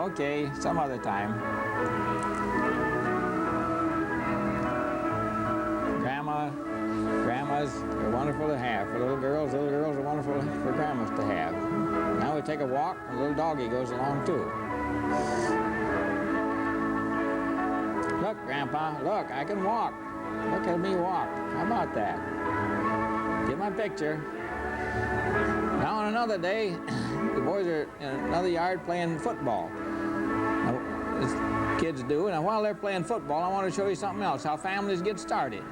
Okay, some other time. Grandmas are wonderful to have. For little girls are wonderful for grandmas to have. Now we take a walk, and a little doggy goes along too. Look, Grandpa, look, I can walk. Look at me walk. How about that? Get my picture. Now on another day, the boys are in another yard playing football. Now, kids do, and while they're playing football, I want to show you something else, how families get started.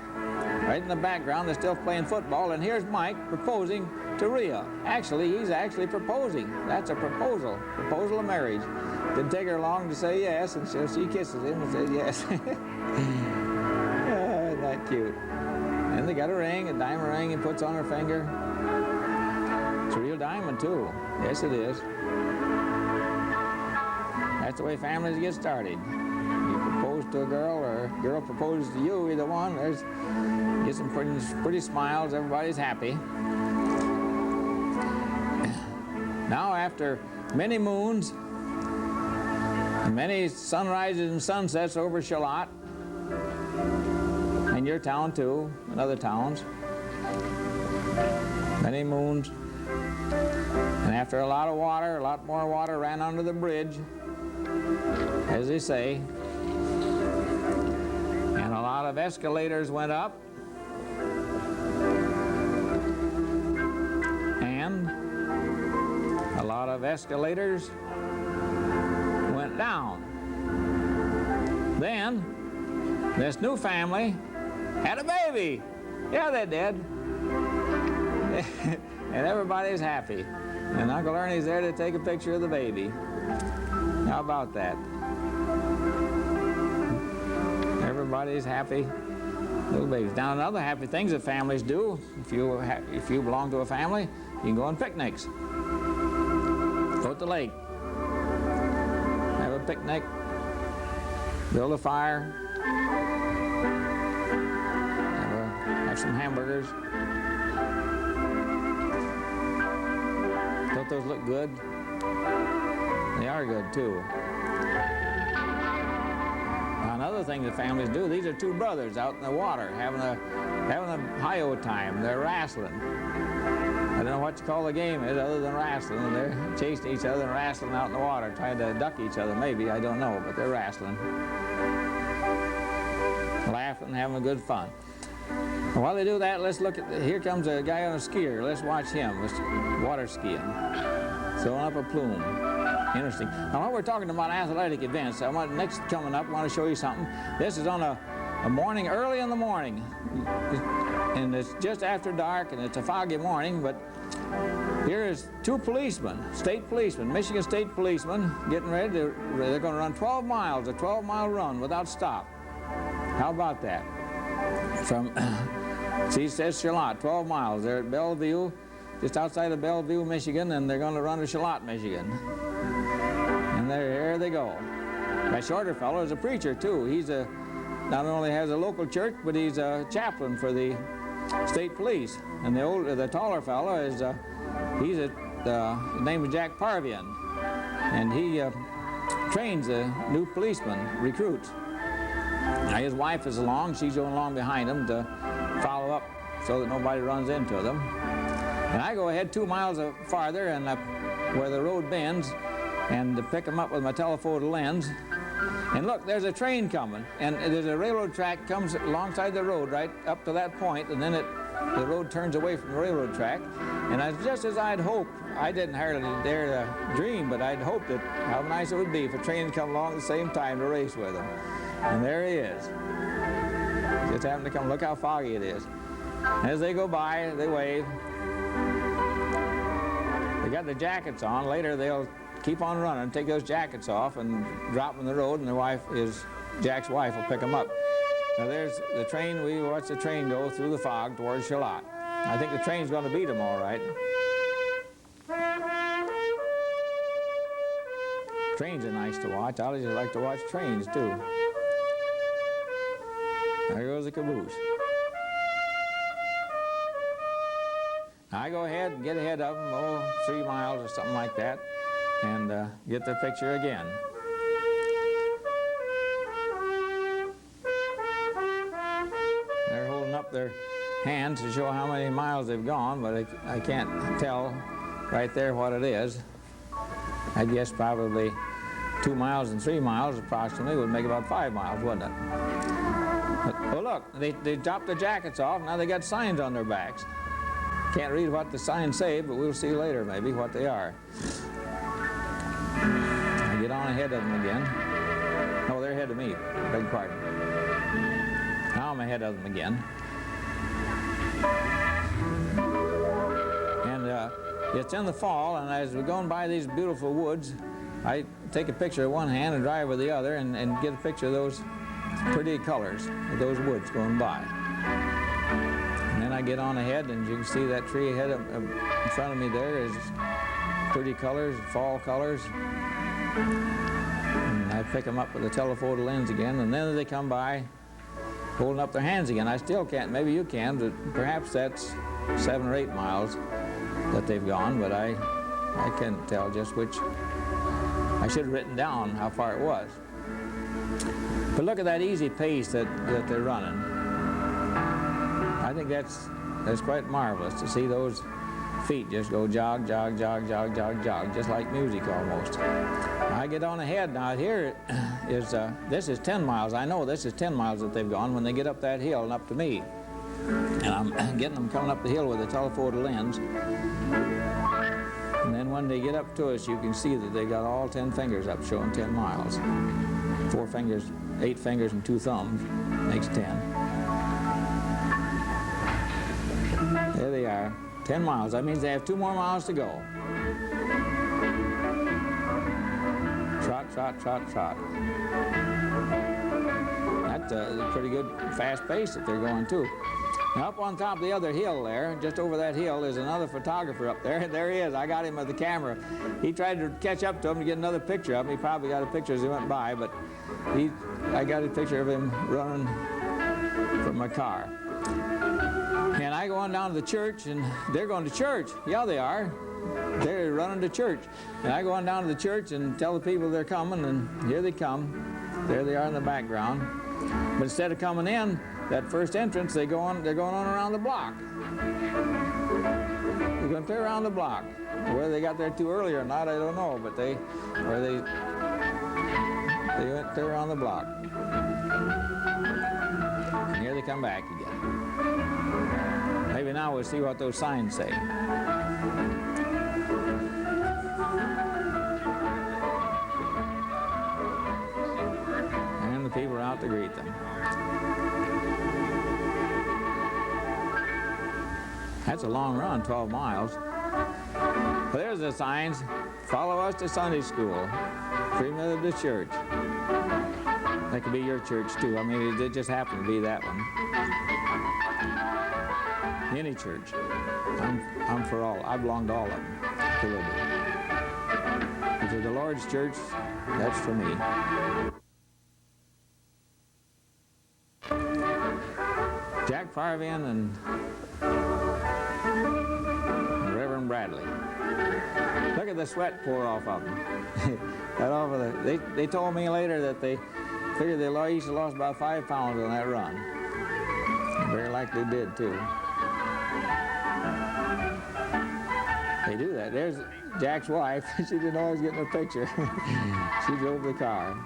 Right in the background, they're still playing football, and here's Mike proposing to Rhea. Actually, he's actually proposing. That's a proposal of marriage. Didn't take her long to say yes, and so she kisses him and says yes. Isn't that cute? And they got a ring, a diamond ring, he puts on her finger. It's a real diamond, too. Yes, it is. That's the way families get started. You propose to a girl, or a girl proposes to you, either one. Get some pretty smiles, everybody's happy. Now, after many moons, and many sunrises and sunsets over Charlotte, and your town too, and other towns, many moons, and after a lot of water, a lot more water ran under the bridge, as they say, and a lot of escalators went up, and a lot of escalators went down. Then this new family had a baby. Yeah, they did. And everybody's happy. And Uncle Ernie's there to take a picture of the baby. How about that? Everybody's happy. Little babies. Now, another happy things that families do, if you belong to a family, you can go on picnics. Go to the lake. Have a picnic. Build a fire. Have some hamburgers. Don't those look good? They are good too. Now, another thing that families do, these are two brothers out in the water having a hi-yo time. They're wrestling. I don't know what you call the game is other than wrestling. They're chasing each other and wrestling out in the water, trying to duck each other maybe, I don't know, but they're wrestling. Laughing and having a good fun. And while they do that, let's look at, here comes a guy on a skier. Let's watch him, water skiing, throwing up a plume. Interesting. Now, while we're talking about athletic events, next coming up, I want to show you something. This is on a morning, early in the morning, and it's just after dark, and it's a foggy morning, but here is two policemen, state policemen, Michigan State policemen, getting ready to, they're going to run 12 miles, a 12-mile run without stop. How about that? From, see, it says Charlotte, 12 miles. They're at Bellevue, just outside of Bellevue, Michigan, and they're going to run to Charlotte, Michigan. And here they go. That shorter fellow is a preacher, too. He's not only has a local church, but he's a chaplain for the state police. And the taller fellow is, his name is Jack Parvian, and he trains new policemen, recruits. Now, his wife is along. She's going along behind him to follow up so that nobody runs into them. And I go ahead 2 miles farther and where the road bends and to pick them up with my telephoto lens. And look, there's a train coming, and there's a railroad track comes alongside the road right up to that point, and then the road turns away from the railroad track. And just as I'd hoped, I didn't hardly dare to dream, but I'd hoped that how nice it would be if a train would come along at the same time to race with him. And there he is. Just happened to come. Look how foggy it is. As they go by, they wave. They got their jackets on. Later, they'll keep on running, take those jackets off, and drop them in the road, and Jack's wife will pick them up. Now, there's the train. We watch the train go through the fog towards Charlotte. I think the train's going to beat them all right. Trains are nice to watch. I just like to watch trains, too. There goes the caboose. I go ahead and get ahead of them, 3 miles or something like that, and get the picture again. their hands to show how many miles they've gone, but I can't tell right there what it is. I guess probably 2 miles and 3 miles approximately would make about 5 miles, wouldn't it? But, oh look, they dropped their jackets off, now they got signs on their backs. Can't read what the signs say, but we'll see later maybe what they are. I get on ahead of them again. No, they're ahead of me, beg pardon. Now I'm ahead of them again. And it's in the fall, and as we're going by these beautiful woods, I take a picture of one hand and drive with the other and get a picture of those pretty colors of those woods going by. And then I get on ahead, and you can see that tree ahead in front of me there is pretty colors, fall colors. And I pick them up with a telephoto lens again, and then they come by holding up their hands again. I still can't, maybe you can, but perhaps that's 7 or 8 miles that they've gone, but I can't tell just which. I should have written down how far it was. But look at that easy pace that they're running. I think that's quite marvelous to see those feet just go jog, jog, jog, jog, jog, jog, just like music almost. I get on ahead now. Here is, this is 10 miles. I know this is 10 miles that they've gone when they get up that hill and up to me. And I'm getting them coming up the hill with a telephoto lens. And then when they get up to us, you can see that they got all 10 fingers up showing 10 miles. 4 fingers, 8 fingers and 2 thumbs makes 10. There they are, 10 miles. That means they have 2 more miles to go. Trot, trot, trot, trot. That's a pretty good fast pace that they're going too. Now up on top of the other hill there, just over that hill, is another photographer up there. There he is. I got him with the camera. He tried to catch up to him to get another picture of him. He probably got a picture as he went by, but I got a picture of him running from my car. And I go on down to the church, and they're going to church. Yeah, they are. They're running to church. And I go on down to the church and tell the people they're coming, and here they come. There they are in the background. But instead of coming in that first entrance, they're going on around the block. They're going clear around the block. Whether they got there too early or not, I don't know, but they went clear around the block. And here they come back again. Maybe now we'll see what those signs say. And the people are out to greet them. That's a long run, 12 miles. Well, there's the signs. Follow us to Sunday school. Reverend Methodist Church. That could be your church too. I mean, it just happened to be that one. Any church. I'm for all. I belong to all of them. If it's the Lord's church, that's for me. Jack Farvian and Reverend Bradley. Look at the sweat pour off of them. They told me later that they figured they each lost about 5 pounds on that run. Very likely did too. They do that. There's Jack's wife. She didn't always get in the picture. She drove the car.